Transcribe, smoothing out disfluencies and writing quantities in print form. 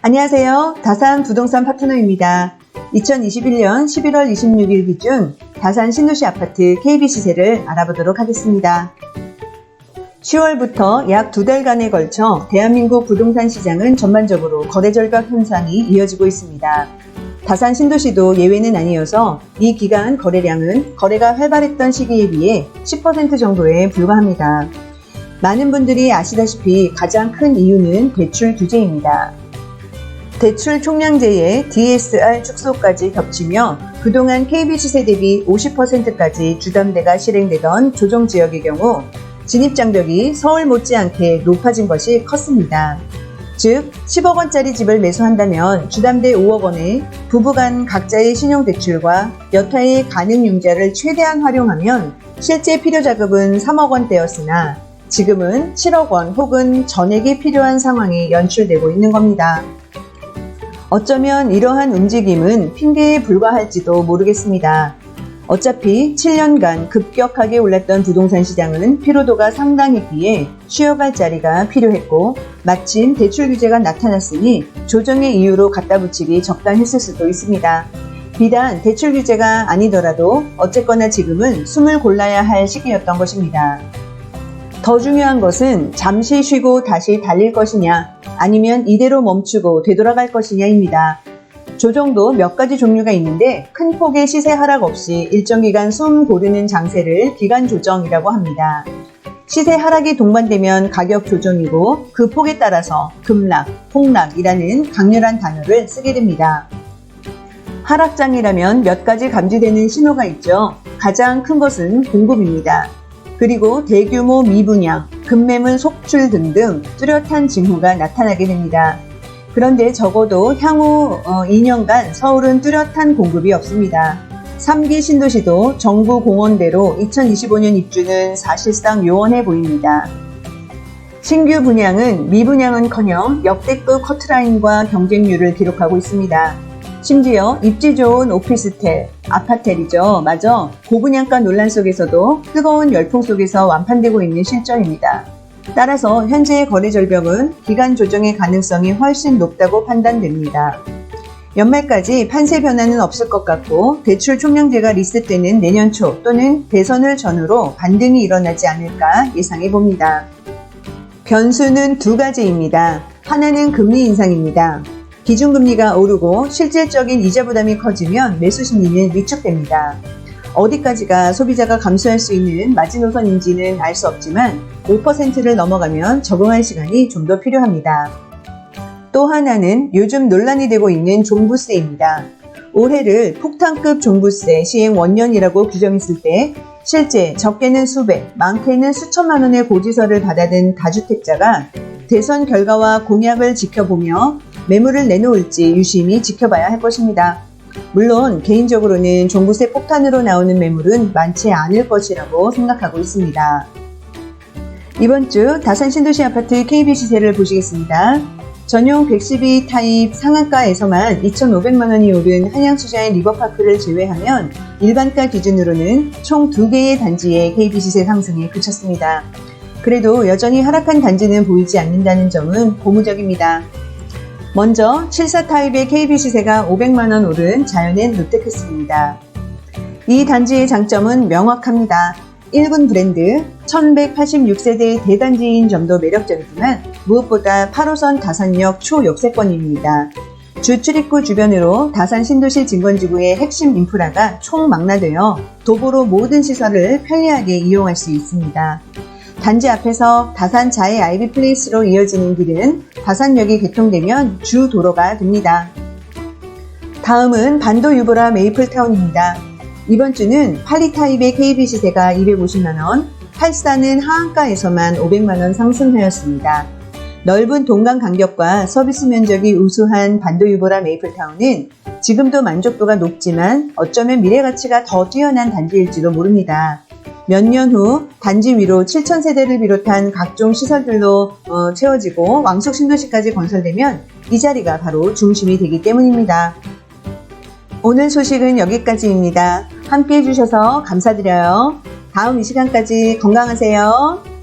안녕하세요. 다산 부동산 파트너입니다. 2021년 11월 26일 기준 다산 신도시 아파트 KB 시세를 알아보도록 하겠습니다. 10월부터 약 2달간에 걸쳐 대한민국 부동산 시장은 전반적으로 거래 절벽 현상이 이어지고 있습니다. 다산 신도시도 예외는 아니어서 이 기간 거래량은 거래가 활발했던 시기에 비해 10% 정도에 불과합니다. 많은 분들이 아시다시피 가장 큰 이유는 대출 규제입니다. 대출 총량제에 DSR 축소까지 겹치며 그동안 KB 시세 대비 50%까지 주담대가 실행되던 조정지역의 경우 진입장벽이 서울 못지않게 높아진 것이 컸습니다. 즉 10억 원짜리 집을 매수한다면 주담대 5억 원에 부부간 각자의 신용대출과 여타의 가능융자를 최대한 활용하면 실제 필요자금은 3억 원대였으나 지금은 7억 원 혹은 전액이 필요한 상황이 연출되고 있는 겁니다. 어쩌면 이러한 움직임은 핑계에 불과할지도 모르겠습니다. 어차피 7년간 급격하게 올랐던 부동산 시장은 피로도가 상당했기에 쉬어갈 자리가 필요했고 마침 대출 규제가 나타났으니 조정의 이유로 갖다 붙이기 적당했을 수도 있습니다. 비단 대출 규제가 아니더라도 어쨌거나 지금은 숨을 골라야 할 시기였던 것입니다. 더 중요한 것은 잠시 쉬고 다시 달릴 것이냐 아니면 이대로 멈추고 되돌아갈 것이냐입니다. 조정도 몇 가지 종류가 있는데 큰 폭의 시세 하락 없이 일정 기간 숨 고르는 장세를 기간 조정이라고 합니다. 시세 하락이 동반되면 가격 조정이고 그 폭에 따라서 급락, 폭락이라는 강렬한 단어를 쓰게 됩니다. 하락장이라면 몇 가지 감지되는 신호가 있죠. 가장 큰 것은 공급입니다. 그리고 대규모 미분양, 급매물 속출 등등 뚜렷한 징후가 나타나게 됩니다. 그런데 적어도 향후 2년간 서울은 뚜렷한 공급이 없습니다. 3기 신도시도 정부 공언대로 2025년 입주는 사실상 요원해 보입니다. 신규 분양은 미분양은커녕 역대급 커트라인과 경쟁률을 기록하고 있습니다. 심지어 입지 좋은 오피스텔, 아파텔이죠. 마저 고분양가 논란 속에서도 뜨거운 열풍 속에서 완판되고 있는 실정입니다. 따라서 현재의 거래 절벽은 기간 조정의 가능성이 훨씬 높다고 판단됩니다. 연말까지 판세 변화는 없을 것 같고 대출 총량제가 리셋되는 내년 초 또는 대선을 전후로 반등이 일어나지 않을까 예상해 봅니다. 변수는 두 가지입니다. 하나는 금리 인상입니다. 기준금리가 오르고 실질적인 이자 부담이 커지면 매수 심리는 위축됩니다. 어디까지가 소비자가 감수할 수 있는 마지노선인지는 알 수 없지만 5%를 넘어가면 적응할 시간이 좀 더 필요합니다. 또 하나는 요즘 논란이 되고 있는 종부세입니다. 올해를 폭탄급 종부세 시행 원년이라고 규정했을 때 실제 적게는 수백, 많게는 수천만 원의 고지서를 받아든 다주택자가 대선 결과와 공약을 지켜보며 매물을 내놓을지 유심히 지켜봐야 할 것입니다. 물론 개인적으로는 종부세 폭탄으로 나오는 매물은 많지 않을 것이라고 생각하고 있습니다. 이번 주 다산 신도시 아파트 KB 시세를 보시겠습니다. 전용 112 타입 상한가에서만 2,500만 원이 오른 한양수자의 리버파크를 제외하면 일반가 기준으로는 총 2개의 단지의 KB 시세 상승에 그쳤습니다. 그래도 여전히 하락한 단지는 보이지 않는다는 점은 고무적입니다. 먼저 74 타입의 KB 시세가 500만원 오른 자연엔 롯데캐슬입니다. 이 단지의 장점은 명확합니다. 1군 브랜드, 1186세대의 대단지인 점도 매력적이지만 무엇보다 8호선 다산역 초역세권입니다. 주 출입구 주변으로 다산 신도시 진권지구의 핵심 인프라가 총망라되어 도보로 모든 시설을 편리하게 이용할 수 있습니다. 단지 앞에서 다산 자해 아이비 플레이스로 이어지는 길은 다산역이 개통되면 주 도로가 됩니다. 다음은 반도 유보라 메이플타운입니다. 이번 주는 82 타입의 KB 시세가 250만원, 84는 하한가에서만 500만원 상승하였습니다. 넓은 동강 간격과 서비스 면적이 우수한 반도 유보라 메이플타운은 지금도 만족도가 높지만 어쩌면 미래 가치가 더 뛰어난 단지일지도 모릅니다. 몇 년 후 단지 위로 7,000세대를 비롯한 각종 시설들로 채워지고 왕숙 신도시까지 건설되면 이 자리가 바로 중심이 되기 때문입니다. 오늘 소식은 여기까지입니다. 함께 해주셔서 감사드려요. 다음 이 시간까지 건강하세요.